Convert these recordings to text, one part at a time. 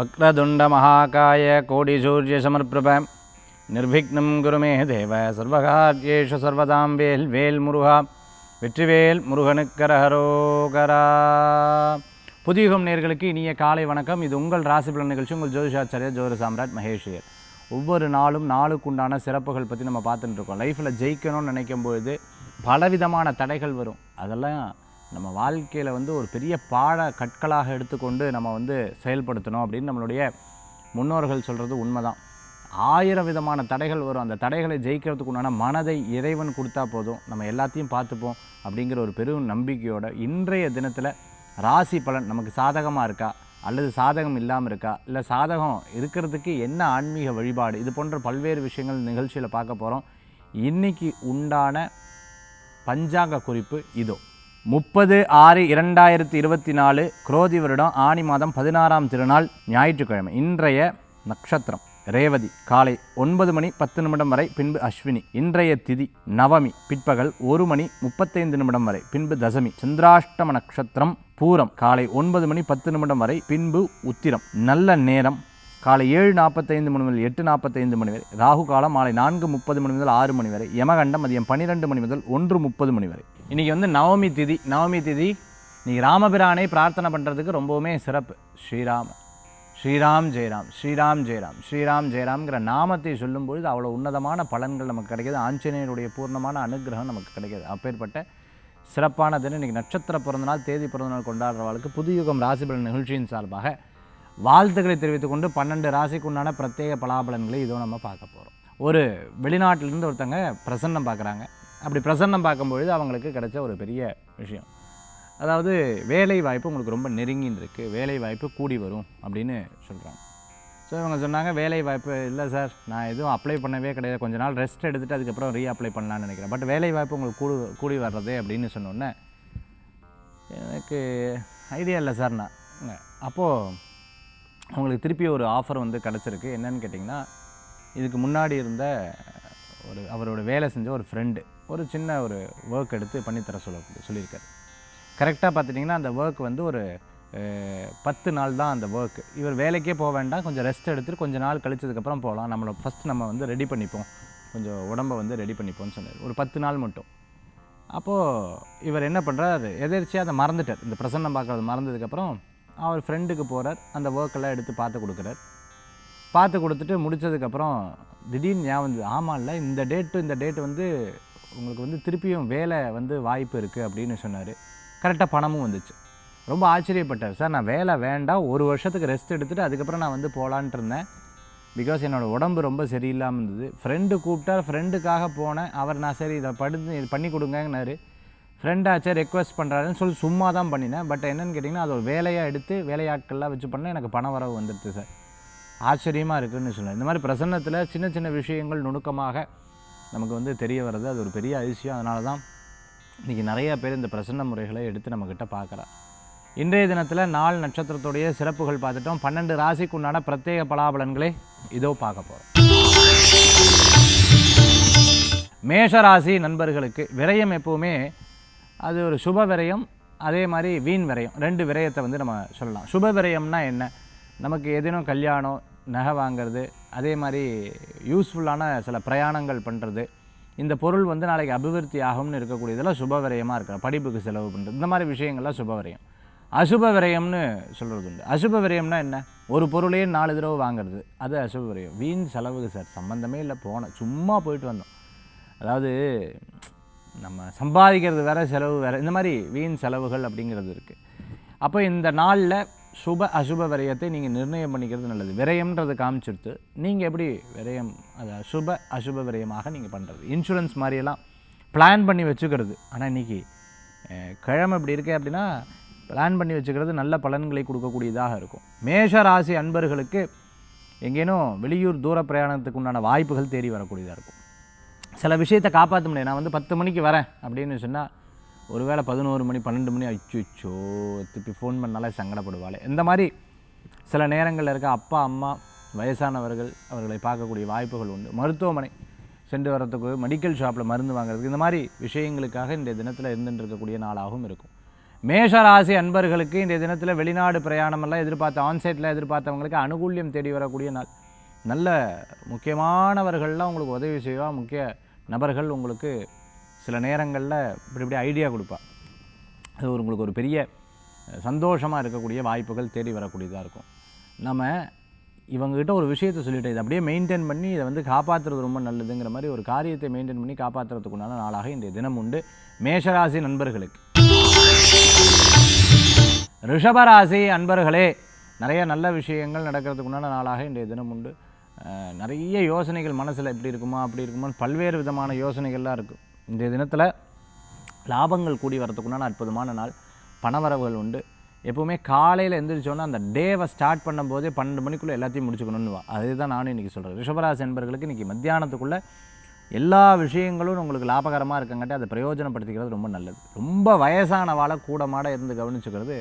வக்ரதுண்ட மகாகாய கோடி சூரிய சமர்ப்பிரப நிர்விக்னம் குருமே தேவ சர்வகார்யேஷு சர்வதாம் வேல் வேல் முருகா வெற்றிவேல் முருகனுக்கரஹரோகரா. புதியுகம் நேயர்களுக்கு இனிய காலை வணக்கம். இது உங்கள் ராசிபலன் நிகழ்ச்சி. உங்கள் ஜோதிஷாச்சாரியா ஜோதிட சாம்ராட் மகேஷ்வர். ஒவ்வொரு நாளும் நாளுக்குண்டான சிறப்புகள் பற்றி நம்ம பார்த்துட்டு இருக்கோம். லைஃப்பில் ஜெயிக்கணும்னு நினைக்கும் பொழுது பலவிதமான தடைகள் வரும். அதெல்லாம் நம்ம வாழ்க்கையில் ஒரு பெரிய பாட கற்களாக எடுத்துக்கொண்டு நம்ம செயல்படுத்தணும் அப்படின்னு நம்மளுடைய முன்னோர்கள் சொல்கிறது உண்மைதான். 1000 விதமான தடைகள் வரும். அந்த தடைகளை ஜெயிக்கிறதுக்கு உண்டான மனதை இறைவன் கொடுத்தா போதும், நம்ம எல்லாத்தையும் பார்த்துப்போம் அப்படிங்கிற ஒரு பெரும் நம்பிக்கையோட இன்றைய தினத்தில் ராசி பலன் நமக்கு சாதகமாக இருக்கா அல்லது சாதகம் இல்லாமல் இருக்கா, இல்லை சாதகம் இருக்கிறதுக்கு என்ன ஆன்மீக வழிபாடு, இது போன்ற பல்வேறு விஷயங்கள் நிகழ்ச்சியில் பார்க்க போகிறோம். இன்றைக்கி உண்டான பஞ்சாங்க குறிப்பு இதோ. 30/6/2024 குரோதி வருடம் ஆனி மாதம் 16ஆம் திருநாள் ஞாயிற்றுக்கிழமை. இன்றைய நட்சத்திரம் ரேவதி, காலை 9 மணி 10 நிமிடம் வரை, பின்பு அஸ்வினி. இன்றைய திதி நவமி, பிற்பகல் 1 மணி 35 நிமிடம் வரை, பின்பு தசமி. சந்திராஷ்டம நட்சத்திரம் பூரம், காலை 9 மணி 10 நிமிடம் வரை, பின்பு உத்திரம். நல்ல நேரம் காலை 7:45 மணி முதல் 8:45 மணி வரை, ராகு காலம் மாலை 4:30 மணி முதல் 6 மணி வரை, யமகண்டம் மதியம் 12 மணி முதல் 1:30 மணி வரை. இன்றைக்கி நவமி திதி. நவமி திதி இன்றைக்கி ராமபிரானை பிரார்த்தனை பண்ணுறதுக்கு ரொம்பவுமே சிறப்பு. ஸ்ரீராம் ஜெயராம், ஸ்ரீராம் ஜெயராம், ஸ்ரீராம் ஜெயராம்ங்கிற நாமத்தை சொல்லும்பொழுது அவ்வளோ உன்னதமான பலன்கள் நமக்கு கிடைக்கிது. ஆஞ்சநேயருடைய பூர்ணமான அனுகிரகம் நமக்கு கிடைக்கிது. அப்பேற்பட்ட சிறப்பான தினம் இன்றைக்கி. நட்சத்திர பிறந்தநாள், தேதி பிறந்தநாள் கொண்டாடுறவர்களுக்கு புதுயுகம் ராசிபலன் நிகழ்ச்சியின் சார்பாக வாழ்த்துக்களை தெரிவித்துக் கொண்டு 12 ராசிக்குண்டான பிரத்யேக பலாபலன்களை இதோ நம்ம பார்க்க போகிறோம். ஒரு வெளிநாட்டிலிருந்து ஒருத்தங்க பிரசன்னம் பார்க்குறாங்க. அப்படி பிரசன்னம் பார்க்கும்பொழுது அவங்களுக்கு கிடைச்ச ஒரு பெரிய விஷயம், அதாவது வேலை வாய்ப்பு உங்களுக்கு ரொம்ப நெருங்கின்னு இருக்குது, வேலை வாய்ப்பு கூடி வரும் அப்படின்னு சொல்கிறாங்க. ஸோ இவங்க சொன்னாங்க, வேலை வாய்ப்பு இல்லை சார், நான் எதுவும் அப்ளை பண்ணவே கிடையாது, கொஞ்ச நாள் ரெஸ்ட் எடுத்துகிட்டு அதுக்கப்புறம் ரீஅப்ளை பண்ணலான்னு நினைக்கிறேன், பட் வேலை வாய்ப்பு உங்களுக்கு கூடி வர்றது அப்படின்னு சொன்னோன்னே எனக்கு ஐடியா இல்லை சார். நான் அப்போது அவங்களுக்கு திருப்பி ஒரு ஆஃபர் கிடச்சிருக்கு. என்னன்னு கேட்டிங்கன்னா, இதுக்கு முன்னாடி இருந்த அவரோட வேலை செஞ்ச ஒரு ஃப்ரெண்டு ஒரு சின்ன ஒரு ஒர்க் எடுத்து பண்ணித்தர சொல்லியிருக்காரு. கரெக்டாக பார்த்துட்டிங்கன்னா அந்த ஒர்க் ஒரு 10 நாள் தான் அந்த ஒர்க்கு. இவர் வேலைக்கே போக வேண்டாம், கொஞ்சம் ரெஸ்ட் எடுத்துகிட்டு கொஞ்சம் நாள் கழிச்சதுக்கப்புறம் போகலாம், நம்மளை ஃபஸ்ட்டு நம்ம ரெடி பண்ணிப்போம், கொஞ்சம் உடம்பை ரெடி பண்ணிப்போம்னு சொன்னார். ஒரு 10 நாள் மட்டும். அப்போது இவர் என்ன பண்ணுறாரு, எதிர்ச்சியாக அதை மறந்துட்டார். இந்த பிரசன்னம் பார்க்குறது மறந்ததுக்கப்புறம் அவர் ஃப்ரெண்டுக்கு போகிறார், அந்த ஒர்க்கெல்லாம் எடுத்து பார்த்து கொடுக்குறார். பார்த்து கொடுத்துட்டு முடித்ததுக்கப்புறம் திடீர்னு ஞாபகம் ஆமாம் இல்லை, இந்த டேட்டு உங்களுக்கு திருப்பியும் வேலை வாய்ப்பு இருக்குது அப்படின்னு சொன்னார். கரெக்டாக பணமும் வந்துச்சு. ரொம்ப ஆச்சரியப்பட்டார். சார் நான் வேலை வேண்டாம், 1 வருஷத்துக்கு ரெஸ்ட் எடுத்துகிட்டு அதுக்கப்புறம் நான் போகலான்ட்டு இருந்தேன். பிகாஸ் என்னோடய உடம்பு ரொம்ப சரியில்லாமல் இருந்தது. ஃப்ரெண்டு கூப்பிட்டார், ஃப்ரெண்டுக்காக போனேன். அவர் நான் சரி இதை இது பண்ணி கொடுங்கன்னாரு. ஃப்ரெண்டாச்சே ரெக்வஸ்ட் பண்ணுறாருன்னு சொல்லி சும்மா தான் பண்ணினேன். பட் என்னென்னு கேட்டிங்கன்னா, அது ஒரு வேலையாக எடுத்து வேலையாட்கள்லாம் வச்சு பண்ணேன், எனக்கு பண வரவு வந்துடுது சார். ஆச்சரியமாக இருக்குதுன்னு சொன்னேன். இந்த மாதிரி பிரசன்னத்தில் சின்ன சின்ன விஷயங்கள் நுணுக்கமாக நமக்கு தெரிய வர்றது, அது ஒரு பெரிய அதிசயம். அதனால தான் இன்றைக்கி நிறையா பேர் இந்த பிரசன்ன முறைகளை எடுத்து நம்மக்கிட்ட பார்க்குறா. இன்றைய தினத்தில் 4 நட்சத்திரத்துடைய சிறப்புகள் பார்த்துட்டோம். 12 ராசிக்குண்டான பிரத்யேக பலாபலன்களை இதோ பார்க்க போகிறோம். மேஷராசி நண்பர்களுக்கு விரயம் எப்போவுமே அது ஒரு சுப விரயம், அதே மாதிரி வீண் விரயம், 2 விரயத்தை நம்ம சொல்லலாம். சுப விரயம்னா என்ன, நமக்கு ஏதேனும் கல்யாணம், நகை வாங்கிறது, அதே மாதிரி யூஸ்ஃபுல்லான சில பிரயாணங்கள் பண்ணுறது, இந்த பொருள் நாளைக்கு அபிவிருத்தி ஆகும்னு இருக்கக்கூடியதெல்லாம் சுப விரயமாக இருக்கிற, படிப்புக்கு செலவு பண்ணுறது, இந்த மாதிரி விஷயங்கள்லாம் சுப விரயம். அசுப விரயம்னு சொல்கிறது உண்டு. அசுப விரயம்னா என்ன, ஒரு பொருளையே 4 தடவை வாங்கிறது, அது அசுப விரயம். வீண் செலவுக்கு சார், சம்மந்தமே இல்லை, போனேன் சும்மா போயிட்டு வந்தோம், அதாவது நம்ம சம்பாதிக்கிறது வேறு, செலவு வேறு, இந்த மாதிரி வீண் செலவுகள் அப்படிங்கிறது இருக்குது. அப்போ இந்த நாளில் சுப அசுப விரயத்தை நீங்கள் நிர்ணயம் பண்ணிக்கிறது நல்லது. விரயம்ன்றது காமிச்சிடுத்து, நீங்கள் எப்படி விரயம் அதை சுப அசுப விரயமாக நீங்கள் பண்ணுறது, இன்சூரன்ஸ் மாதிரியெல்லாம் பிளான் பண்ணி வச்சுக்கிறது. ஆனால் இன்றைக்கி கிழமை இப்படி இருக்கே அப்படின்னா பிளான் பண்ணி வச்சுக்கிறது நல்ல பலன்களை கொடுக்கக்கூடியதாக இருக்கும். மேஷ ராசி அன்பர்களுக்கு எங்கேனும் வெளியூர் தூர பிரயாணத்துக்கு உண்டான வாய்ப்புகள் தேடி வரக்கூடியதாக இருக்கும். சில விஷயத்தை காப்பாற்ற முடியாது. நான் 10 மணிக்கு வரேன் அப்படின்னு சொன்னால் ஒருவேளை 11 மணி 12 மணி அச்சோ திருப்பி ஃபோன் பண்ணாலே சங்கடப்படுவாளே. இந்த மாதிரி சில நேரங்களில் இருக்க அப்பா அம்மா வயசானவர்கள் அவர்களை பார்க்கக்கூடிய வாய்ப்புகள் உண்டு. மருத்துவமனை சென்று வரத்துக்கு, மெடிக்கல் ஷாப்பில் மருந்து வாங்குறதுக்கு, இந்த மாதிரி விஷயங்களுக்காக இந்த தினத்தில் இருந்துட்டு இருக்கக்கூடிய நாளாகவும் இருக்கும். மேஷராசி அன்பர்களுக்கு இன்றைய தினத்தில் வெளிநாடு பிரயாணமெல்லாம் ஆன்சைட்டில் எதிர்பார்த்தவங்களுக்கு அனுகூல்யம் தேடி வரக்கூடிய நாள். நல்ல முக்கியமானவர்கள்லாம் உங்களுக்கு உதவி செய்வா. முக்கிய நபர்கள் உங்களுக்கு சில நேரங்களில் இப்படி ஐடியா கொடுப்பா. அது உங்களுக்கு ஒரு பெரிய சந்தோஷமாக இருக்கக்கூடிய வாய்ப்புகள் தேடி வரக்கூடியதாக இருக்கும். நம்ம இவங்ககிட்ட ஒரு விஷயத்தை சொல்லிவிட்டு இதை அப்படியே மெயின்டைன் பண்ணி இதை வந்து காப்பாற்றுறது ரொம்ப நல்லதுங்கிற மாதிரி ஒரு காரியத்தை மெயின்டைன் பண்ணி காப்பாற்றுறதுக்குண்டான நாளாக இன்றைய தினம் உண்டு மேஷராசி நண்பர்களுக்கு. ரிஷபராசி அன்பர்களே, நிறைய நல்ல விஷயங்கள் நடக்கிறதுக்குண்டான நாளாக இன்றைய தினம் உண்டு. நிறைய யோசனைகள் மனசில் இப்படி இருக்குமா அப்படி இருக்குமான்னு பல்வேறு விதமான யோசனைகள்லாம் இருக்கும். இன்றைய தினத்தில் லாபங்கள் கூடி வரத்துக்குண்டான அற்புதமான நாள். பணவரவுகள் உண்டு. எப்போவுமே காலையில் எந்திரிச்சோன்னா அந்த டேவை ஸ்டார்ட் பண்ணும்போதே 12 மணிக்குள்ளே எல்லாத்தையும் முடிச்சுக்கணும்னுவா. அதுதான் நானும் இன்றைக்கி சொல்கிறேன். ரிஷபராசி என்பர்களுக்கு இன்றைக்கி மத்தியானத்துக்குள்ளே எல்லா விஷயங்களும் உங்களுக்கு லாபகரமாக இருக்கங்காட்டி அதை பிரயோஜனப்படுத்திக்கிறது ரொம்ப நல்லது. ரொம்ப வயசானவாளை கூடமாட இருந்து கவனிச்சுக்கிறது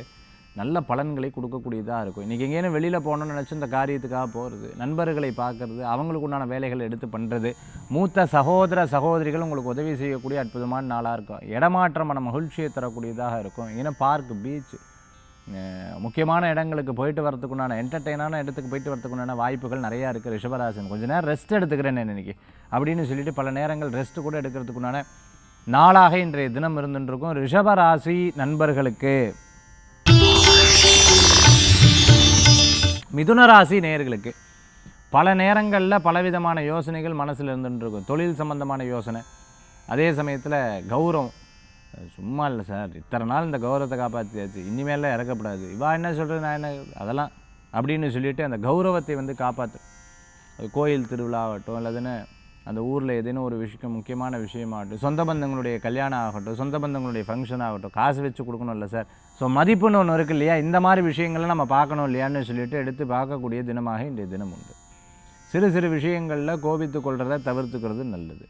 நல்ல பலன்களை கொடுக்கக்கூடியதாக இருக்கும். இன்றைக்கி எங்கேயும் வெளியில் போகணும்னு நினச்சி இந்த காரியத்துக்காக போகிறது, நண்பர்களை பார்க்குறது, அவங்களுக்கு உண்டான வேலைகளை எடுத்து பண்ணுறது, மூத்த சகோதர சகோதரிகள் உங்களுக்கு உதவி செய்யக்கூடிய அற்புதமான நாளாக இருக்கும். இடமாற்றமான மகிழ்ச்சியை தரக்கூடியதாக இருக்கும். ஏன்னா பார்க்கு, பீச், முக்கியமான இடங்களுக்கு போயிட்டு வரத்துக்குண்டான என்டர்டெயினான இடத்துக்கு போயிட்டு வரத்துக்குண்டான வாய்ப்புகள் நிறையா இருக்குது. ரிஷபராசின் கொஞ்சம் நேரம் ரெஸ்ட் எடுத்துக்கிறேன் இன்றைக்கி அப்படின்னு சொல்லிட்டு பல நேரங்கள் ரெஸ்ட் கூட எடுக்கிறதுக்குண்டான நாளாக இன்றைய தினம் இருந்துருக்கும் ரிஷபராசி நண்பர்களுக்கு. மிதுனராசி நேயர்களுக்கு பல நேரங்களில் பலவிதமான யோசனைகள் மனசில் இருந்துருக்கும். தொழில் சம்பந்தமான யோசனை, அதே சமயத்தில் கௌரவம். சும்மா இல்லை சார், இத்தனை நாள் இந்த கௌரவத்தை காப்பாற்றியாச்சு, இனிமேலாம் இறக்கப்படாது, இவா என்ன சொல்கிறது, நான் என்ன அதெல்லாம் அப்படின்னு சொல்லிவிட்டு அந்த கௌரவத்தை வந்து காப்பாற்று. அது கோயில் திருவிழா ஆகட்டும், இல்லதுன்னு அந்த ஊரில் ஏதேனும் ஒரு விஷயம் முக்கியமான விஷயமாகட்டும், சொந்த பந்தங்களுடைய கல்யாணம் ஆகட்டும், சொந்த பந்தங்களுடைய ஃபங்க்ஷன் ஆகட்டும், காசு வச்சு கொடுக்கணும் இல்லை சார். ஸோ மதிப்புன்னு ஒன்று இருக்குது இல்லையா, இந்த மாதிரி விஷயங்கள்லாம் நம்ம பார்க்கணும் இல்லையான்னு சொல்லிட்டு எடுத்து பார்க்கக்கூடிய தினமாக இன்றைய தினம் உண்டு. சிறு சிறு விஷயங்களில் கோபித்து கொள்றதை தவிர்த்துக்கிறது நல்லது.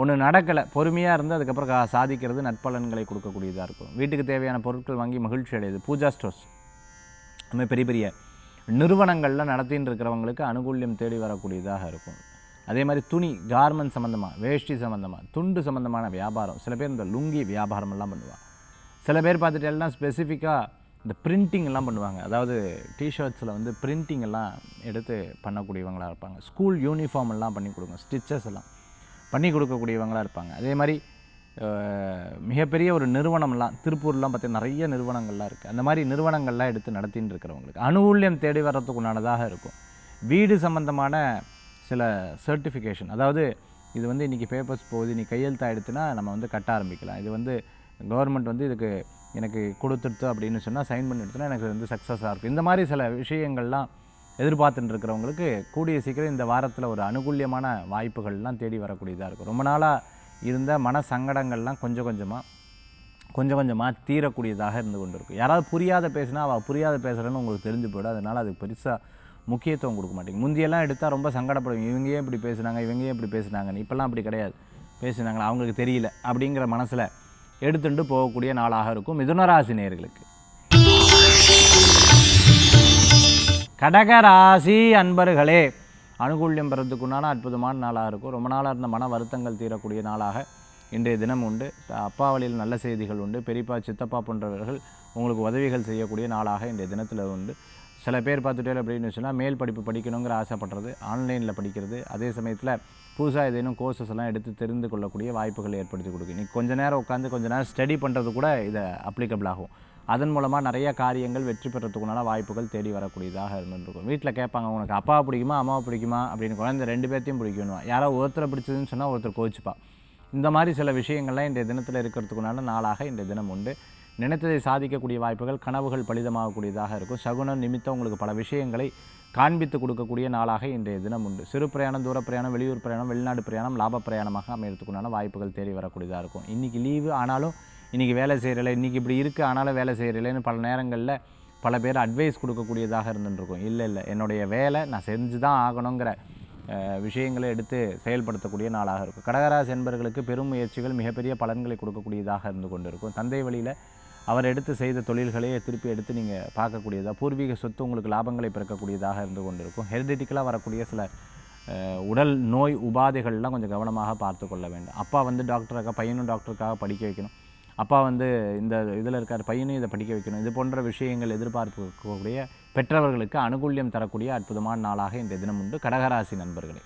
ஒன்று நடக்கலை, பொறுமையாக இருந்து அதுக்கப்புறம் சாதிக்கிறது நற்பலன்களை கொடுக்கக்கூடியதாக இருக்கும். வீட்டுக்கு தேவையான பொருட்கள் வாங்கி மகிழ்ச்சி அடையுது. பூஜா ஸ்டோர்ஸ் அதுமாதிரி பெரிய பெரிய நிறுவனங்களில் நடத்தின்னு இருக்கிறவங்களுக்கு அனுகூல்யம் தேடி வரக்கூடியதாக இருக்கும். அதே மாதிரி துணி, கார்மெண்ட் சம்மந்தமாக, வேஷ்டி சம்மந்தமாக, துண்டு சம்மந்தமான வியாபாரம். சில பேர் இந்த லுங்கி வியாபாரமெல்லாம் பண்ணுவாங்க. சில பேர் பார்த்துட்டு எல்லாம் ஸ்பெசிஃபிக்காக இந்த பிரிண்டிங் எல்லாம் பண்ணுவாங்க. அதாவது டிஷர்ட்ஸில் வந்து பிரிண்டிங் எல்லாம் எடுத்து பண்ணக்கூடியவங்களாக இருப்பாங்க. ஸ்கூல் யூனிஃபார்ம் எல்லாம் பண்ணி கொடுங்க, ஸ்டிச்சஸ் எல்லாம் பண்ணி கொடுக்கக்கூடியவங்களாக இருப்பாங்க. அதே மாதிரி மிகப்பெரிய ஒரு நிறுவனம்லாம் திருப்பூர்லாம் பார்த்திங்கன்னா நிறைய நிறுவனங்கள்லாம் இருக்குது. அந்த மாதிரி நிறுவனங்கள்லாம் எடுத்து நடத்தின்னு இருக்கிறவங்களுக்கு அனுகூல்யம் தேடி வர்றதுக்குண்டானதாக இருக்கும். வீடு சம்பந்தமான சில சர்டிஃபிகேஷன், அதாவது இது வந்து இன்றைக்கி பேப்பர்ஸ் போகுது, நீ கையெழுத்தாயிடுத்துன்னா நம்ம வந்து கட்ட ஆரம்பிக்கலாம், இது வந்து கவர்மெண்ட் வந்து இதுக்கு எனக்கு கொடுத்துடுத்து அப்படின்னு சொன்னால் சைன் பண்ணி எடுத்துனா எனக்கு வந்து சக்ஸஸாக இருக்கும். இந்த மாதிரி சில விஷயங்கள்லாம் எதிர்பார்த்துட்டு இருக்கிறவங்களுக்கு கூடிய சீக்கிரம் இந்த வாரத்தில் ஒரு அனுகூல்யமான வாய்ப்புகள்லாம் தேடி வரக்கூடியதாக இருக்கும். ரொம்ப நாளாக இருந்த மன சங்கடங்கள்லாம் கொஞ்சம் கொஞ்சமாக தீரக்கூடியதாக இருந்து கொண்டு இருக்கும். யாராவது புரியாத பேசினா அவள் புரியாத பேசுகிறேன்னு உங்களுக்கு தெரிஞ்சு போய்டும். அதனால் அதுக்கு பெருசாக முக்கியத்துவம் கொடுக்க மாட்டேங்க. முந்தியெல்லாம் எடுத்தால் ரொம்ப சங்கடப்படுவீங்க, இவங்க ஏன் இப்படி பேசுனாங்க, இவங்க ஏன் இப்படி பேசுனாங்கன்னு. இப்போல்லாம் அப்படி கிடையாது, பேசுனாங்களா அவங்களுக்கு தெரியல அப்படிங்கிற மனசில் எடுத்துட்டு போகக்கூடிய நாளாக இருக்கும் மிதுனராசி நேயர்களுக்கு. கடகராசி அன்பர்களே, அனுகூல்யம் பெறதுக்குண்டான அற்புதமான நாளாக இருக்கும். ரொம்ப நாளாக இருந்த மன வருத்தங்கள் தீரக்கூடிய நாளாக இன்றைய தினம் உண்டு. அப்பா வழியில் நல்ல செய்திகள் உண்டு. பெரியப்பா சித்தப்பா போன்றவர்கள் உங்களுக்கு உதவிகள் செய்யக்கூடிய நாளாக இன்றைய தினத்தில் உண்டு. சில பேர் பார்த்துட்டே அப்படின்னு சொன்னால் மேல் படிப்பு படிக்கணுங்கிற ஆசைப்படுறது, ஆன்லைனில் படிக்கிறது, அதே சமயத்தில் புதுசாக ஏதேனும் கோர்சஸ் எல்லாம் எடுத்து தெரிந்து கொள்ளக்கூடிய வாய்ப்புகள் ஏற்படுத்தி கொடுக்கும். நீ கொஞ்சம் நேரம் உட்காந்து கொஞ்சம் நேரம் ஸ்டடி பண்ணுறது கூட இதை அப்ளிகபிள் ஆகும். அதன் மூலமாக நிறைய காரியங்கள் வெற்றி பெறத்துக்குனால வாய்ப்புகள் தேடி வரக்கூடியதாக இருந்துருக்கும். வீட்டில் கேட்பாங்க, உனக்கு அப்பாவை பிடிக்குமா அம்மாவை பிடிக்குமா அப்படின்னு. குழந்தை 2 பேர்த்தையும் பிடிக்கணும். யாரோ ஒருத்தரை பிடிச்சதுன்னு சொன்னால் ஒருத்தர் கோச்சிப்பா. இந்த மாதிரி சில விஷயங்கள்லாம் இன்றைய தினத்தில் இருக்கிறதுக்குனால நாளாக இன்றைய தினம் உண்டு. நினைத்ததை சாதிக்கக்கூடிய வாய்ப்புகள், கனவுகள் பலிதமாகக்கூடியதாக இருக்கும். சகுனம் நிமித்தம் உங்களுக்கு பல விஷயங்களை காண்பித்து கொடுக்கக்கூடிய நாளாக இன்றைய தினம் உண்டு. சிறு பிரயாணம், தூர பிரயாணம், வெளியூர் பிரயாணம், வெளிநாடு பிரயாணம் லாப பிரயாணமாக அமையறதுக்குண்டான வாய்ப்புகள் தேடி வரக்கூடியதாக இருக்கும். இன்றைக்கி லீவு ஆனாலும் இன்றைக்கி வேலை செய்கிறல, இன்றைக்கி இப்படி இருக்குது ஆனாலும் வேலை செய்கிறலேன்னு பல நேரங்களில் பல பேர் அட்வைஸ் கொடுக்கக்கூடியதாக இருந்துருக்கும். இல்லை என்னுடைய வேலை நான் செஞ்சு தான் ஆகணுங்கிற விஷயங்களை எடுத்து செயல்படுத்தக்கூடிய நாளாக இருக்கும். கடகராசி என்பவர்களுக்கு பெரும் முயற்சிகள் மிகப்பெரிய பலன்களை கொடுக்கக்கூடியதாக இருந்து கொண்டு இருக்கும். தந்தை வழியில் அவர் எடுத்து செய்த தொழில்களையே திருப்பி எடுத்து நீங்கள் பார்க்கக்கூடியதாக, பூர்வீக சொத்து உங்களுக்கு லாபங்களை பிறக்கக்கூடியதாக இருந்து கொண்டு இருக்கும். ஹெரிடிட்டிக்கலாக வரக்கூடிய சில உடல் நோய் உபாதைகள்லாம் கொஞ்சம் கவனமாக பார்த்து கொள்ள வேண்டும். அப்பா வந்து டாக்டருக்காக, பையனும் டாக்டருக்காக படிக்க வைக்கணும், அப்பா வந்து இந்த இதில் இருக்கார், பையனும் இதை படிக்க வைக்கணும், இது போன்ற விஷயங்கள் எதிர்பார்க்கக்கூடிய பெற்றவர்களுக்கு அனுகூல்யம் தரக்கூடிய அற்புதமான நாளாக இந்த தினம் உண்டு. கடகராசி நண்பர்களே.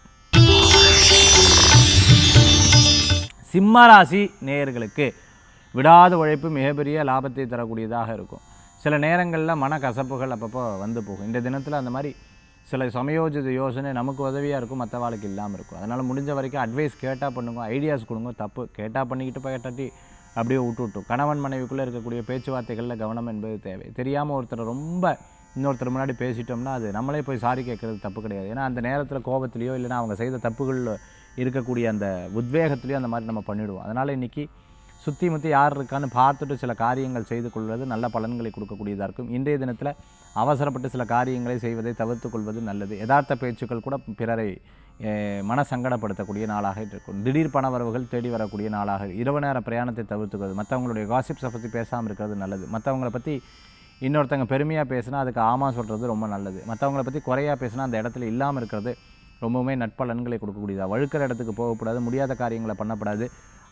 சிம்மராசி நேயர்களுக்கு விடாத உழைப்பு மிகப்பெரிய லாபத்தை தரக்கூடியதாக இருக்கும். சில நேரங்களில் மனக்கசப்புகள் அப்பப்போ வந்து போகும். இந்த தினத்தில் அந்த மாதிரி சில சமயோஜித யோசனை நமக்கு உதவியாக இருக்கும், மற்ற வாழ்க்கை இல்லாமல் இருக்கும். அதனால் முடிஞ்ச வரைக்கும் அட்வைஸ் கேட்டால் பண்ணுங்க, ஐடியாஸ் கொடுங்க. தப்பு கேட்டால் பண்ணிக்கிட்டு போயிட்டாட்டி அப்படியே விட்டுவிட்டோம். கணவன் மனைவிக்குள்ளே இருக்கக்கூடிய பேச்சுவார்த்தைகளில் கவனம் என்பது தேவை. தெரியாமல் ஒருத்தர் ரொம்ப இன்னொருத்தர் முன்னாடி பேசிட்டோம்னா அது நம்மளே போய் சாரி கேட்குறது தப்பு கிடையாது. ஏன்னா அந்த நேரத்தில் கோபத்துலேயோ இல்லைனா அவங்க செய்த தப்புகளில் இருக்கக்கூடிய அந்த உத்வேகத்துலேயோ அந்த மாதிரி நம்ம பண்ணிவிடுவோம். அதனால் இன்றைக்கி சுற்றி முற்றி யார் இருக்கான்னு பார்த்துட்டு சில காரியங்கள் செய்து கொள்வது நல்ல பலன்களை கொடுக்கக்கூடியதாக இருக்கும். இன்றைய தினத்தில் அவசரப்பட்டு சில காரியங்களை செய்வதை தவிர்த்து கொள்வது நல்லது. யதார்த்த பேச்சுக்கள் கூட பிறரை மனசங்கடப்படுத்தக்கூடிய நாளாக இருக்கும். திடீர் பண வரவுகள் தேடி வரக்கூடிய நாளாக, இரவு நேர பிரயாணத்தை தவிர்த்துக்கிறது, மற்றவங்களுடைய காசிப்ஸை பற்றி பேசாமல் இருக்கிறது நல்லது. மற்றவங்கள பற்றி இன்னொருத்தங்க பெருமையாக பேசினா அதுக்கு ஆமாம் சொல்கிறது ரொம்ப நல்லது. மற்றவங்கள பற்றி குறையாக பேசினா அந்த இடத்துல இல்லாமல் இருக்கிறது ரொம்பவுமே நட்பலன்களை கொடுக்கக்கூடியதாக. வழுக்கிற இடத்துக்கு போகக்கூடாது, முடியாத காரியங்களை பண்ணக்கூடாது,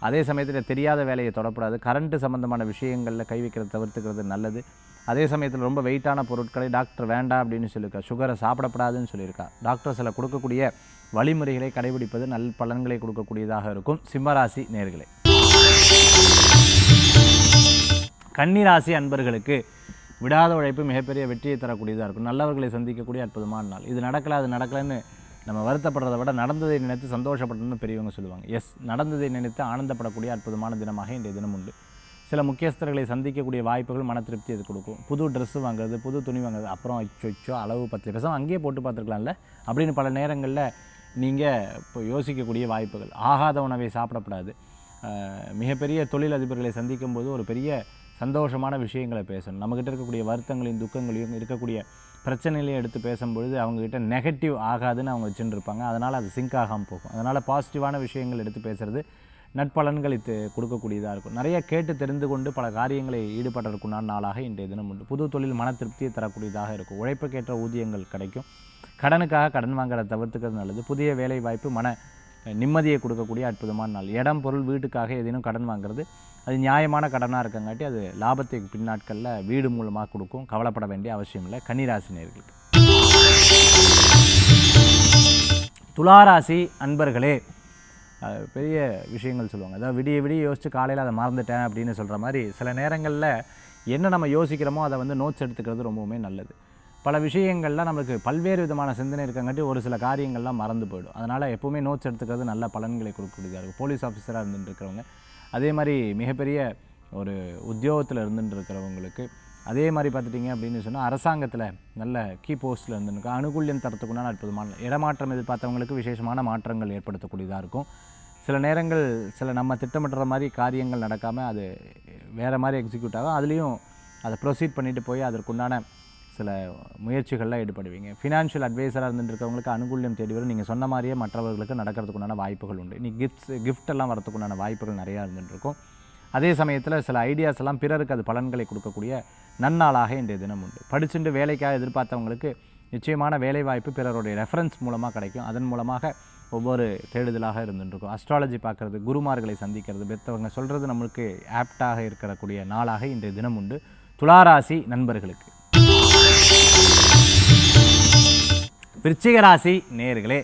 அதே சமயத்தில் தெரியாத வேலையை தொடக்கூடாது, கரண்ட்டு சம்மந்தமான விஷயங்களில் கை வைக்கிறத தவிர்த்துக்கிறது நல்லது. அதே சமயத்தில் ரொம்ப வெயிட்டான பொருட்களை டாக்டர் வேண்டாம் அப்படின்னு சொல்லியிருக்கா, சுகரை சாப்பிடப்படாதுன்னு சொல்லியிருக்கா. டாக்டர் சில கொடுக்கக்கூடிய வழிமுறைகளை கடைபிடிப்பது நல்ல பலன்களை கொடுக்கக்கூடியதாக இருக்கும். சிம்மராசி நேயர்களே. கன்னிராசி அன்பர்களுக்கு விடாத உழைப்பு மிகப்பெரிய வெற்றியை தரக்கூடியதாக இருக்கும். நல்லவர்களை சந்திக்கக்கூடிய அற்புதமான நாள். இது நடக்கலை அது நடக்கலைன்னு நம்ம வருத்தப்படுறதை விட நடந்ததை நினைத்து சந்தோஷப்படணும்னு பெரியவங்க சொல்லுவாங்க. எஸ், நடந்ததை நினைத்து ஆனந்தப்படக்கூடிய அற்புதமான தினமாக இன்றைய தினம் உண்டு. சில முக்கியஸ்தர்களை சந்திக்கக்கூடிய வாய்ப்புகள் மன திருப்தி அது கொடுக்கும். புது ட்ரெஸ்ஸு வாங்குறது, புது துணி வாங்குறது, அப்புறம் அச்சோ அளவு 10% அங்கேயே போட்டு பார்த்துருக்கலாம்ல அப்படின்னு பல நேரங்களில் நீங்கள் இப்போ யோசிக்கக்கூடிய வாய்ப்புகள். ஆகாத உணவை சாப்பிடக்கூடாது. மிகப்பெரிய தொழிலதிபர்களை சந்திக்கும் போது ஒரு பெரிய சந்தோஷமான விஷயங்களை பேசணும். நம்மக்கிட்ட இருக்கக்கூடிய வருத்தங்களையும் துக்கங்களையும் இருக்கக்கூடிய பிரச்சனையிலையும் எடுத்து பேசும்பொழுது அவங்கக்கிட்ட நெகட்டிவ் ஆகாதுன்னு அவங்க வச்சுட்டு இருப்பாங்க. அதனால் அது சிங்க் ஆகாமல் போகும். அதனால் பாசிட்டிவான விஷயங்கள் எடுத்து பேசுகிறது நட்பலன்களை கொடுக்கக்கூடியதாக இருக்கும். நிறைய கேட்டு தெரிந்து கொண்டு பல காரியங்களை ஈடுபடுறதுக்குண்டான நாளாக இன்றைய தினம் உண்டு. புது தொழில் மன திருப்தியை தரக்கூடியதாக இருக்கும். உழைப்புக்கேற்ற ஊதியங்கள் கிடைக்கும். கடனுக்காக கடன் வாங்குறத தவிர்த்துக்கிறது நல்லது. புதிய வேலை வாய்ப்பு மன நிம்மதியை கொடுக்கக்கூடிய அற்புதமான நாள். இடம் பொருள் வீட்டுக்காக ஏதேனும் கடன் வாங்குறது அது நியாயமான கடனாக இருக்கங்காட்டி அது லாபத்தை பின்னாட்களில் வீடு மூலமாக கொடுக்கும். கவலைப்பட வேண்டிய அவசியம் இல்லை. கன்னிராசி நேயர்களுக்கு. துளாராசி அன்பர்களே, பெரிய விஷயங்கள் சொல்லுவாங்க. அதாவது விடிய விடிய யோசித்து காலையில் அதை மறந்துட்டேன் அப்படின்னு சொல்கிற மாதிரி சில நேரங்களில் என்ன நம்ம யோசிக்கிறோமோ அதை வந்து நோட்ஸ் எடுத்துக்கிறது ரொம்பவுமே நல்லது. பல விஷயங்கள்லாம் நம்மளுக்கு பல்வேறு விதமான சிந்தனை இருக்கங்காட்டி ஒரு சில காரியங்கள்லாம் மறந்து போயிடும். அதனால் எப்போவுமே நோட்ஸ் எடுத்துக்கிறது நல்ல பலன்களை கொடுக்கக்கூடியதாக இருக்கும். போலீஸ் ஆஃபீஸராக இருந்துட்டு இருக்கிறவங்க, அதே மாதிரி மிகப்பெரிய ஒரு உத்தியோகத்தில் இருந்துட்டு இருக்கிறவங்களுக்கு, அதே மாதிரி பார்த்துட்டிங்க அப்படின்னு சொன்னால் அரசாங்கத்தில் நல்ல கீ போஸ்ட்டில் இருந்துருக்கு அனுகூல்யம் தரத்துக்குண்டான அற்புதமான இடமாற்றம் எதிர்பார்த்தவங்களுக்கு விசேஷமான மாற்றங்கள் ஏற்படுத்தக்கூடியதாக இருக்கும். சில நேரங்கள் சில நம்ம திட்டமிடுற மாதிரி காரியங்கள் நடக்காமல் அது வேறு மாதிரி எக்ஸிக்யூட் ஆகும். அதுலேயும் அதை ப்ரொசீட் பண்ணிவிட்டு போய் அதற்குண்டான சில முயற்சிகள்லாம் ஈடுபடுவீங்க. ஃபினான்ஷியல் அட்வைஸராக இருந்துட்டு இருக்கவங்களுக்கு அனுகூல்யம் தேடி வரும். நீங்கள் சொன்ன மாதிரியே மற்றவர்களுக்கு நடக்கிறதுக்குண்டான வாய்ப்புகள் உண்டு. இன்றைக்கி கிஃப்டெல்லாம் வரத்துக்குண்டான வாய்ப்புகள் நிறையா இருந்துகிட்ருக்கும். அதே சமயத்தில் சில ஐடியாஸ் எல்லாம் பிறருக்கு அது பலன்களை கொடுக்கக்கூடிய நன்னாளாக இன்றைய தினம் உண்டு. படிச்சுட்டு வேலைக்காக எதிர்பார்த்தவங்களுக்கு நிச்சயமான வேலை வாய்ப்பு பிறருடைய ரெஃபரன்ஸ் மூலமாக கிடைக்கும். அதன் மூலமாக ஒவ்வொரு தேடுதலாக இருந்துகிட்ருக்கும். அஸ்ட்ராலஜி பார்க்குறது, குருமார்களை சந்திக்கிறது, பெற்றவங்க சொல்கிறது நம்மளுக்கு ஆப்டாக இருக்கக்கூடிய நாளாக இன்றைய தினம் உண்டு. துளாராசி நண்பர்களுக்கு. விருச்சிக ராசி நேயர்களே,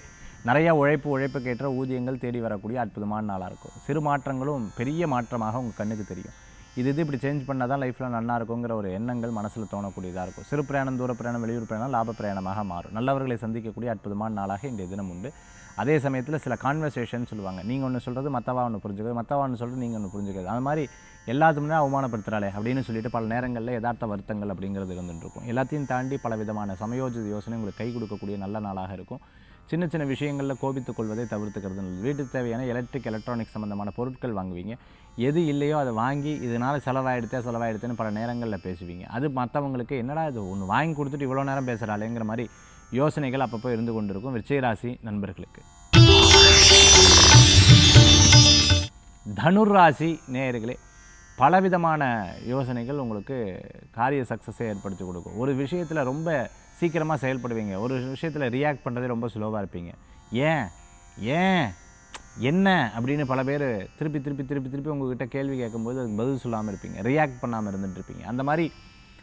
நிறைய உழைப்புக்கேற்ற ஊதியங்கள் தேடி வரக்கூடிய அற்புதமான நாளாக இருக்கும். சிறு மாற்றங்களும் பெரிய மாற்றமாக உங்கள் கண்ணுக்கு தெரியும். இது இப்படி சேஞ்ச் பண்ணால் தான் லைஃப்பில் நல்லா இருக்குங்கிற ஒரு எண்ணங்கள் மனசில் தோணக்கூடியதாக இருக்கும். சிறு பிரயாணம், தூர பிரயாணம், வெளியூர் பிரயாணம் லாப பிரயாணமாக மாறும். நல்லவர்களை சந்திக்கக்கூடிய அற்புதமான நாளாக இன்றைய தினம் உண்டு. அதே சமயத்தில் சில கான்வர்சேஷன் சொல்லுவாங்க. நீங்கள் ஒன்று சொல்கிறது மற்றவா ஒன்று புரிஞ்சுக்கிறது, மற்றவா ஒன்று சொல்கிறது நீங்கள் ஒன்று புரிஞ்சுக்கிறது. அது மாதிரி எல்லாத்துக்குமே அவமானப்படுத்துகிறாளே அப்படின்னு சொல்லிட்டு பல நேரங்களில் யதார்த்த வருத்தங்கள் அப்படிங்கிறது இருந்துருக்கும். எல்லாத்தையும் தாண்டி பல விதமான சமயோஜித யோசனை உங்களுக்கு கை கொடுக்கக்கூடிய நல்ல நாளாக இருக்கும். சின்ன சின்ன விஷயங்களில் கோபித்துக் கொள்வதை தவிர்த்துக்கிறது நல்லது. வீட்டுக்கு தேவையான எலக்ட்ரானிக்ஸ் சம்மந்தமான பொருட்கள் வாங்குவீங்க. எது இல்லையோ அதை வாங்கி இதனால் செலவாயிடுத்தேன்னு பல நேரங்களில் பேசுவீங்க. அது மற்றவங்களுக்கு என்னடா இது ஒன்று வாங்கி கொடுத்துட்டு இவ்வளோ நேரம் பேசுகிறாளேங்கிற மாதிரி யோசனைகள் அப்பப்போ இருந்து கொண்டிருக்கும். விருச்சிக ராசி நண்பர்களுக்கு. தனுர் ராசி நேயர்களே, பலவிதமான யோசனைகள் உங்களுக்கு காரிய சக்ஸஸை ஏற்படுத்தி கொடுக்கும். ஒரு விஷயத்தில் ரொம்ப சீக்கிரமாக செயல்படுவீங்க. ஒரு விஷயத்தில் ரியாக்ட் பண்ணுறதே ரொம்ப ஸ்லோவாக இருப்பீங்க. ஏன் என்ன அப்படின்னு பல பேர் திருப்பி திருப்பி திருப்பி திருப்பி உங்ககிட்ட கேள்வி கேட்கும்போது அதுக்கு பதில் சொல்லாமல் இருப்பீங்க, ரியாக்ட் பண்ணாமல் இருந்துட்டு இருப்பீங்க. அந்த மாதிரி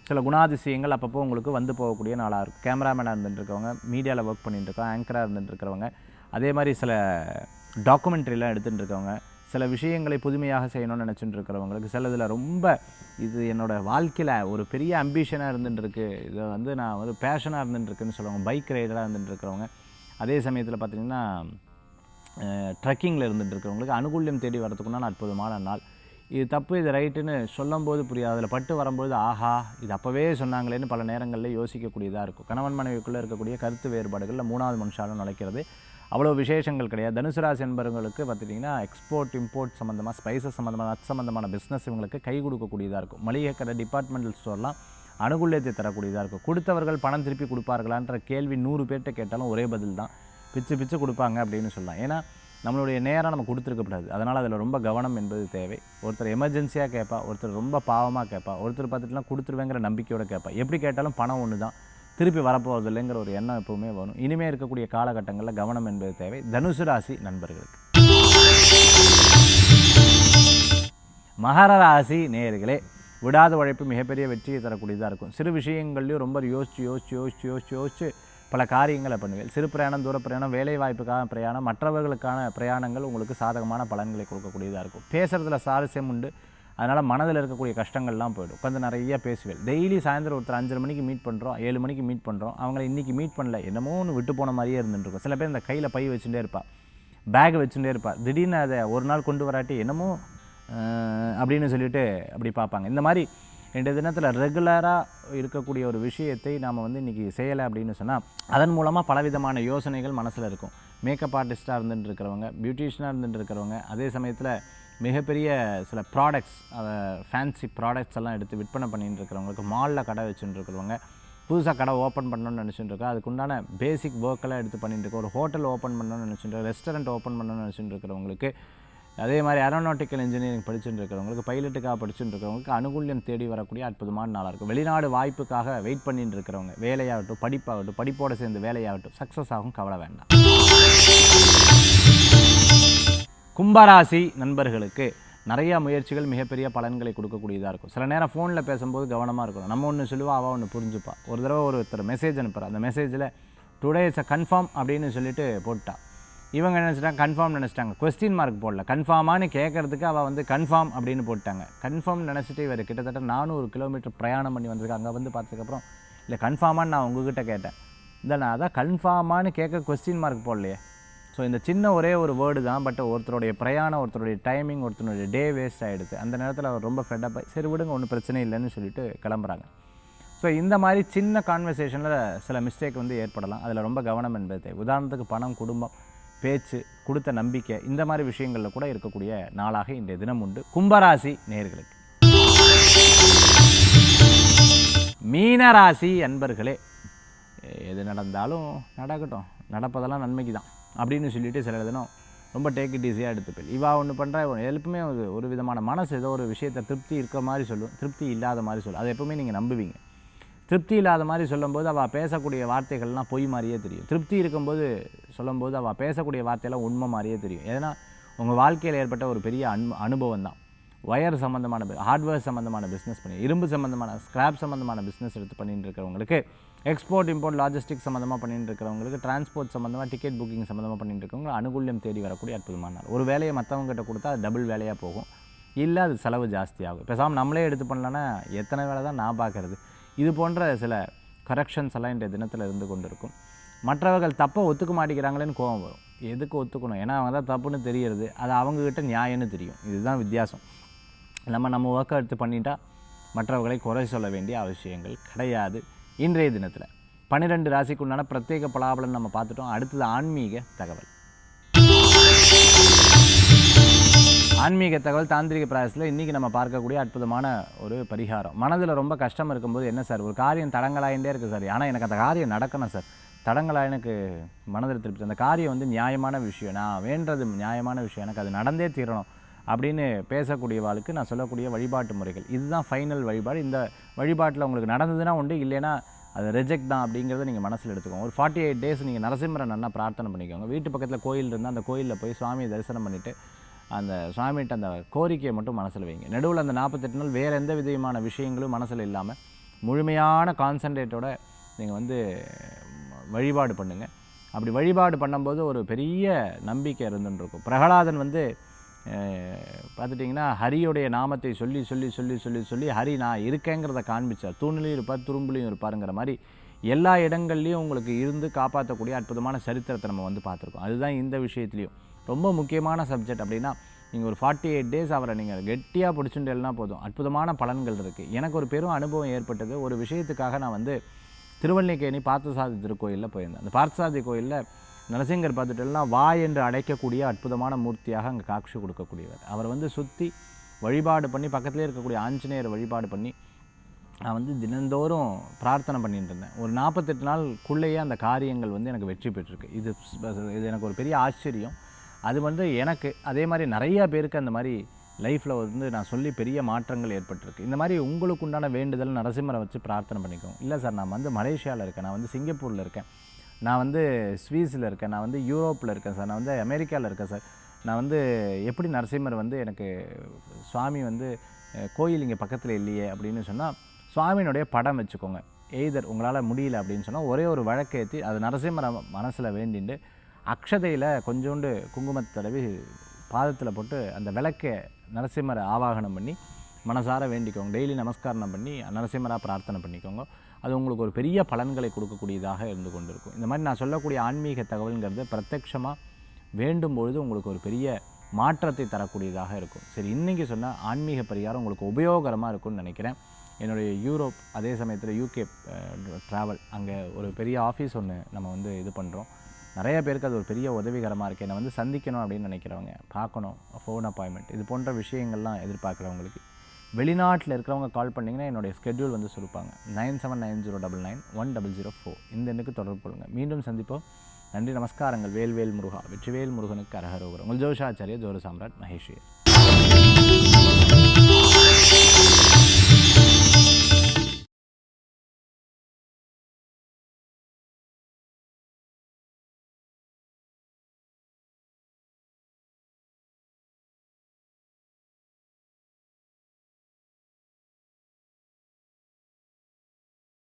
சில குணாதிசயங்கள் அப்பப்போ உங்களுக்கு வந்து போகக்கூடிய நாளாக இருக்கும். கேமராமேனாக இருந்துட்டுருக்கவங்க, மீடியாவில் ஒர்க் பண்ணிட்டு இருக்கவங்க, ஆங்கராக இருந்துட்டுருக்கிறவங்க, அதே மாதிரி சில டாக்குமெண்ட்ரிலாம் எடுத்துகிட்டு இருக்கவங்க, சில விஷயங்களை புதுமையாக செய்யணும்னு நினச்சிட்டு இருக்கிறவங்களுக்கு, சில இதில் ரொம்ப இது என்னோடய வாழ்க்கையில் ஒரு பெரிய அம்பிஷனாக இருந்துட்டுருக்கு, இதை வந்து நான் வந்து பேஷனாக இருந்துட்டுருக்குன்னு சொல்லுவாங்க. பைக் ரைடராக இருந்துட்டுருக்கிறவங்க, அதே சமயத்தில் பார்த்திங்கன்னா ட்ரெக்கிங்கில் இருந்துட்டு இருக்கிறவங்களுக்கு அனுகூல்யம் தேடி வரதுக்குன்னா அற்புதமான நாள். இது தப்பு இது ரைட்டுன்னு சொல்லும்போது புரியாது, அதில் பட்டு வரும்போது ஆஹா இது அப்போவே சொன்னாங்களேன்னு பல நேரங்களில் யோசிக்கக்கூடியதாக இருக்கும். கணவன் மனைவிக்குள்ளே இருக்கக்கூடிய கருத்து வேறுபாடுகளில் மூணாவது மனுஷாலும் நடக்கிறது அவ்வளோ விசேஷங்கள் கிடையாது. தனுசு ராசி என்பவர்களுக்கு பார்த்துட்டிங்கன்னா எக்ஸ்போர்ட் இம்போர்ட் சம்மந்தமாக, ஸ்பைசஸ் சம்மந்தமாக, நட் சம்மந்தமான பிஸ்னஸ் இவங்களுக்கு கை கொடுக்கக்கூடியதாக இருக்கும். மளிகை கடை, டிபார்ட்மெண்டல் ஸ்டோர்லாம் அனுகூல்யத்தை தரக்கூடியதாக இருக்கும். கொடுத்தவர்கள் பணம் திருப்பி கொடுப்பார்களான்ற கேள்வி 100 பேர்கிட்ட கேட்டாலும் ஒரே பதில் தான், பிச்சு பிச்சு கொடுப்பாங்க அப்படின்னு சொல்லலாம். ஏன்னா நம்மளுடைய நேரம் நம்ம கொடுத்துருக்கப்படாது, அதனால் அதில் ரொம்ப கவனம் என்பது தேவை. ஒருத்தர் எமர்ஜென்சியாக கேட்பா, ஒருத்தர் ரொம்ப பாவமாக கேட்பா, ஒருத்தர் பார்த்துட்டுலாம் கொடுத்துருவேங்கிற நம்பிக்கையோடு கேட்பா. எப்படி கேட்டாலும் பணம் ஒன்று தான், திருப்பி வரப்போவது இல்லைங்கிற ஒரு எண்ணம் எப்பவுமே வரும். இனிமேல் இருக்கக்கூடிய காலகட்டங்களில் கவனம் என்பது தேவை தனுசு ராசி நண்பர்களுக்கு. மகர ராசி நேயர்களே, விடாத உழைப்பு மிகப்பெரிய வெற்றியை தரக்கூடியதாக இருக்கும். சிறு விஷயங்கள்லையும் ரொம்ப யோசிச்சு பல காரியங்களை பண்ணுவேன். சிறு பிரயாணம், தூர பிரயாணம், வேலை வாய்ப்புக்கான பிரயாணம், மற்றவர்களுக்கான பிரயாணங்கள் உங்களுக்கு சாதகமான பலன்களை கொடுக்கக்கூடியதாக இருக்கும். பேசுகிறதுல சாரஸ்யம் உண்டு, அதனால் மனதில் இருக்கக்கூடிய கஷ்டங்கள்லாம் போய்டும். உட்காந்து நிறைய பேசுவேன். டெய்லி சாயந்தரம் ஒருத்தர் 5:30 மணிக்கு மீட் பண்ணுறோம், 7 மணிக்கு மீட் பண்ணுறோம், அவங்கள இன்றைக்கி மீட் பண்ணல, என்னமோ ஒன்று விட்டு போன மாதிரியே இருந்துருக்கும். சில பேர் இந்த கையில் பை வச்சுட்டே இருப்பாள், பேக் வச்சுட்டே இருப்பாள், திடீர்னு அதை ஒரு நாள் கொண்டு வராட்டி என்னமோ அப்படின்னு சொல்லிட்டு அப்படி பார்ப்பாங்க. இந்த மாதிரி 2 தினத்தில் ரெகுலராக இருக்கக்கூடிய ஒரு விஷயத்தை நாம் வந்து இன்றைக்கி செய்யலை அப்படின்னு சொன்னால் அதன் மூலமாக பலவிதமான யோசனைகள் மனசில் இருக்கும். மேக்கப் ஆர்டிஸ்ட்டாக இருந்துட்டு இருக்கிறவங்க, பியூட்டிஷியனாக இருந்துட்டு இருக்கிறவங்க, அதே சமயத்தில் மிகப்பெரிய சில ப்ராடக்ட்ஸ், ஃபேன்சி ப்ராடக்ட்ஸ் எல்லாம் எடுத்து விற்பனை பண்ணிட்டு இருக்கிறவங்களுக்கு, மாலில் கடை வச்சுட்டு இருக்கிறவங்க, புதுசாக கடை ஓப்பன் பண்ணணும்னு நினச்சிட்டு இருக்கோம், அதுக்குண்டான பேசிக் ஒர்க்கெல்லாம் எடுத்து பண்ணிட்டு இருக்கோம், ஒரு ஹோட்டல் ஓப்பன் பண்ணணும்னு நினச்சிட்டு, ரெஸ்டாரண்ட் ஓப்பன் பண்ணணும்னு நினச்சிட்டு இருக்கிறவங்களுக்கு, அதே மாதிரி ஏரோநாட்டிக்கல் இன்ஜினியரிங் படிச்சுட்டு இருக்கிறவங்களுக்கு, பைலட்டுக்காக படிச்சுட்டு இருக்கிறவங்களுக்கு அனுகூல்யம் தேடி வரக்கூடிய அற்புதமான நாளாக இருக்கும். வெளிநாடு வாய்ப்புக்காக வெயிட் பண்ணிட்டு இருக்கிறவங்க, வேலையாகட்டும், படிப்பாகட்டும், படிப்போடு சேர்ந்து வேலையாகட்டும், சக்ஸஸ் ஆகும், கவலை வேண்டாம். கும்பராசி நண்பர்களுக்கு நிறைய முயற்சிகள் மிகப்பெரிய பலன்களை கொடுக்கக்கூடியதாக இருக்கும். சில நேரம் ஃபோனில் பேசும்போது கவனமாக இருக்கணும். நம்ம ஒன்று சொல்லுவா, அவள் ஒன்று புரிஞ்சுப்பா. ஒரு தடவை ஒருத்தர் மெசேஜ் அனுப்புகிறா, அந்த மெசேஜில் டுடே இட்ஸ் அ கன்ஃபார்ம் அப்படின்னு சொல்லிட்டு போட்டா. இவங்க நினச்சிட்டாங்க கன்ஃபார்ம் நினச்சிட்டாங்க, கொஸ்டின் மார்க் போடல, கன்ஃபார்மானு கேட்குறதுக்கு அவள் வந்து கன்ஃபார்ம் அப்படின்னு போட்டாங்க. கன்ஃபார்ம் நினச்சிட்டு இவர் கிட்டத்தட்ட 400 கிலோமீட்டர் பிரயாணம் பண்ணி வந்திருக்காங்க. அங்கே வந்து பார்த்ததுக்கப்புறம் இல்லை கன்ஃபார்மானு நான் உங்ககிட்ட கேட்டேன், இல்லை நான் அதான் கன்ஃபார்மானு கேட்க கொஸ்டின் மார்க் போடலையே. ஸோ இந்த சின்ன ஒரே ஒரு வேர்டு தான், பட் ஒருத்தருடைய பிரயாணம், ஒருத்தருடைய டைமிங், ஒருத்தருடைய டே வேஸ்ட் ஆகிடுது. அந்த நேரத்தில் அவர் ரொம்ப ஃபெட்டப் ஆகி சரி விடுங்க ஒன்றும் பிரச்சனை இல்லைன்னு சொல்லிட்டு கிளம்புறாங்க. ஸோ இந்த மாதிரி சின்ன கான்வர்சேஷனில் சில மிஸ்டேக் வந்து ஏற்படலாம், அதில் ரொம்ப கவனம் என்பது தேவை. உதாரணத்துக்கு பணம், குடும்பம், பேச்சு, கொடுத்த நம்பிக்கை, இந்த மாதிரி விஷயங்களில் கூட இருக்கக்கூடிய நாளாக இன்றைய தினம் உண்டு கும்பராசி நேயர்களுக்கு. மீனராசி அன்பர்களே, எது நடந்தாலும் நடக்கட்டும், நடப்பதெல்லாம் நன்மைக்கு தான் அப்படின்னு சொல்லிட்டு சில தினம் ரொம்ப டேக் இட் ஈஸியாக எடுத்துப்பேன். இவா ஒன்று பண்ணுற எப்பவுமே ஒரு விதமான மனசு ஏதோ ஒரு விஷயத்தை திருப்தி இருக்க மாதிரி சொல்லும், திருப்தி இல்லாத மாதிரி சொல்லும். அதை எப்பவுமே நீங்கள் நம்புவீங்க. திருப்தி இல்லாத மாதிரி சொல்லும்போது அவள் பேசக்கூடிய வார்த்தைகள்லாம் பொய் மாதிரியே தெரியும். திருப்தி இருக்கும்போது சொல்லும்போது அவள் பேசக்கூடிய வார்த்தையெல்லாம் உண்மை மாதிரியே தெரியும். ஏன்னா உங்கள் வாழ்க்கையில் ஏற்பட்ட ஒரு பெரிய அனுபவம் தான். ஒயர் சம்மந்தமான, ஹார்ட்வேர் சம்மந்தமான பிஸ்னஸ் பண்ணி, இரும்பு சம்மந்தமான, ஸ்கிராப் சம்மந்தமான பிஸ்னஸ் எடுத்து பண்ணிட்டு இருக்கிறவங்களுக்கு, எக்ஸ்போர்ட் இம்போர்ட் லாஜிஸ்டிக் சம்மந்தமாக பண்ணிட்டு இருக்கிறவங்களுக்கு, டிரான்ஸ்போர்ட் சம்மந்தமாக, டிக்கெட் புக்கிங் சம்மந்தமாக பண்ணிட்டு இருக்கவங்க அனுகூல்யம் தேடி வரக்கூடிய அற்புதமான நாள். ஒரு வேலையை மற்றவங்ககிட்ட கொடுத்தா அது டபுள் வேலையாக போகும், இல்லை அது செலவு ஜாஸ்தியாகும். பேசாமல் நம்மளே எடுத்து பண்ணலன்னா எத்தனை வேலை தான் நான் பார்க்குறது. இது போன்ற சில கரெக்ஷன்ஸ் எல்லாம் இன்றைய தினத்தில் இருந்து கொண்டு இருக்கும். மற்றவர்கள் தப்பை ஒத்துக்க மாட்டேங்கிறாங்களேன்னு கோபம் வரும். எதுக்கு ஒத்துக்கணும்? ஏன்னா அவங்க தான் தப்புன்னு தெரிகிறது, அது அவங்கக்கிட்ட நியாயம்னு தெரியும். இதுதான் வித்தியாசம். நம்ம ஒர்க்கை எடுத்து பண்ணிட்டா மற்றவர்களை குறை சொல்ல வேண்டிய அவசியங்கள் கிடையாது. இன்றைய தினத்தில் 12 ராசிக்குண்டான பிரத்யேக பலாபலன் நம்ம பார்த்துட்டோம். அடுத்தது ஆன்மீக தகவல். ஆன்மீக தகவல் தாந்திரிக பிராயசத்தில் இன்றைக்கி நம்ம பார்க்கக்கூடிய அற்புதமான ஒரு பரிகாரம். மனதில் ரொம்ப கஷ்டம் இருக்கும்போது, என்ன சார் ஒரு காரியம் தடங்களாயிட்டே இருக்குது சார், ஆனால் எனக்கு அந்த காரியம் நடக்கணும் சார், தடங்களாக எனக்கு மனதில் திருப்தி, அந்த காரியம் வந்து நியாயமான விஷயம், நான் வேண்டது நியாயமான விஷயம், எனக்கு அது நடந்தே தீரணும் அப்படின்னு பேசக்கூடியவாளுக்கு நான் சொல்லக்கூடிய வழிபாட்டு முறைகள் இதுதான் ஃபைனல் வழிபாடு. இந்த வழிபாட்டில் உங்களுக்கு நடந்ததுன்னா உண்டு, இல்லைன்னா அது ரிஜெக்ட் தான் அப்படிங்கிறத நீங்கள் மனசில் எடுத்துக்கோங்க. ஒரு 48 டேஸ் நீங்கள் நரசிம்மரை நல்லா பிரார்த்தனை பண்ணிக்கோங்க. வீட்டு பக்கத்தில் கோயில் இருந்தால் அந்த கோயிலில் போய் சுவாமியை தரிசனம் பண்ணிவிட்டு அந்த சுவாமிகிட்ட அந்த கோரிக்கையை மட்டும் மனசில் வைங்க. நடுவில் அந்த 48 நாள் வேறு எந்த விதமான விஷயங்களும் மனசில் இல்லாமல் முழுமையான கான்சன்ட்ரேட்டோட நீங்கள் வந்து வழிபாடு பண்ணுங்கள். அப்படி வழிபாடு பண்ணும்போது ஒரு பெரிய நம்பிக்கை இருந்துருக்கும். பிரகலாதன் வந்து பார்த்துட்டிங்கன்னா ஹரியோடைய நாமத்தை சொல்லி சொல்லி சொல்லி சொல்லி சொல்லி ஹரி நான் இருக்கேங்கிறத காண்பிச்சார். தூணிலையும் இருப்பார், துரும்புலையும் இருப்பாருங்கிற மாதிரி எல்லா இடங்கள்லையும் உங்களுக்கு இருந்து காப்பாற்றக்கூடிய அற்புதமான சரித்திரத்தை நம்ம வந்து பார்த்துருக்கோம். அதுதான் இந்த விஷயத்துலையும் ரொம்ப முக்கியமான சப்ஜெக்ட். அப்படின்னா நீங்கள் ஒரு 48 டேஸ் அவரை நீங்கள் கெட்டியாக பிடிச்சுட்டேன்னா போதும், அற்புதமான பலன்கள் இருக்குது. எனக்கு ஒரு பெரும் அனுபவம் ஏற்பட்டது. ஒரு விஷயத்துக்காக நான் வந்து திருவல்லிக்கேணி பார்த்தசாரதி திருக்கோயிலில் போயிருந்தேன். அந்த பார்த்தசாரதி கோயிலில் நரசிங்கர் பார்த்துட்டேன்னா வாய் என்று அழைக்கக்கூடிய அற்புதமான மூர்த்தியாக அங்கே காட்சி கொடுக்கக்கூடியவர். அவர் வந்து சுற்றி வழிபாடு பண்ணி பக்கத்துலேயே இருக்கக்கூடிய ஆஞ்சநேயரை வழிபாடு பண்ணி நான் வந்து தினந்தோறும் பிரார்த்தனை பண்ணிட்டு இருந்தேன். ஒரு 48 நாளுக்குள்ளேயே அந்த காரியங்கள் வந்து எனக்கு வெற்றி பெற்றிருக்கு. இது எனக்கு ஒரு பெரிய ஆச்சரியம். அது வந்து எனக்கு அதே மாதிரி நிறையா பேருக்கு அந்த மாதிரி லைஃப்பில் வந்து நான் சொல்லி பெரிய மாற்றங்கள் ஏற்பட்டிருக்கு. இந்த மாதிரி உங்களுக்கு உண்டான வேண்டுதல் நரசிம்மரை வச்சு பிரார்த்தனை பண்ணிக்கோங்க. இல்லை சார் நான் வந்து மலேசியாவில் இருக்கேன், நான் வந்து சிங்கப்பூரில் இருக்கேன், நான் வந்து ஸ்வீஸில் இருக்கேன், நான் வந்து யூரோப்பில் இருக்கேன் சார், நான் வந்து அமெரிக்காவில் இருக்கேன் சார், நான் வந்து எப்படி நரசிம்மர் வந்து எனக்கு சுவாமி வந்து கோயில் இங்கே பக்கத்தில் இல்லையே அப்படின்னு சொன்னால் சுவாமியினுடைய படம் வச்சுக்கோங்க. எய்தர் உங்களால் முடியல அப்படின்னு சொன்னால் ஒரே ஒரு வழக்கை ஏற்றி அது நரசிம்மரை மனசில் வேண்டிட்டு அக்ஷதையில் கொஞ்சோண்டு குங்குமத்தை தடவி பாதத்தில் போட்டு அந்த விளக்கை நரசிம்மரை ஆவாகனம் பண்ணி மனசார வேண்டிக்கோங்க. டெய்லி நமஸ்காரம் பண்ணி நரசிம்மராக பிரார்த்தனை பண்ணிக்கோங்க. அது உங்களுக்கு ஒரு பெரிய பலன்களை கொடுக்கக்கூடியதாக இருந்து கொண்டு இருக்கும். இந்த மாதிரி நான் சொல்லக்கூடிய ஆன்மீக தகவல்ங்கிறது பிரத்யட்சமாக வேண்டும் பொழுது உங்களுக்கு ஒரு பெரிய மாற்றத்தை தரக்கூடியதாக இருக்கும். சரி, இன்றைக்கி சொன்னால் ஆன்மீக பரிகாரம் உங்களுக்கு உபயோகரமாக இருக்கும்னு நினைக்கிறேன். என்னுடைய யூரோப் அதே சமயத்தில் யூகே ட்ராவல் அங்கே ஒரு பெரிய ஆஃபீஸ் ஒன்று நம்ம வந்து இது பண்ணுறோம். நிறைய பேருக்கு அது ஒரு பெரிய உதவிகரமாக இருக்குது. என்னை வந்து சந்திக்கணும் அப்படின்னு நினைக்கிறவங்க, பார்க்கணும், ஃபோன் அப்பாயின்மெண்ட் இது போன்ற விஷயங்கள்லாம் எதிர்பார்க்குறவங்களுக்கு வெளிநாட்டில் இருக்கிறவங்க கால் பண்ணிங்கன்னா என்னுடைய ஸ்கெட்யூல் வந்து சொல்லிப்பாங்க. 9790991004 இந்த எண்ணுக்கு தொடர்பு கொள்ளுங்கள். மீண்டும் சந்திப்போம். நன்றி, நமஸ்காரங்கள். வேல்வேல் முருகா, வெற்றிவேல் முருகனுக்கு அரகரோகர். உங்கள் ஜோதிஷாச்சாரிய ஜோர சாம்ராட் மகேஷ்.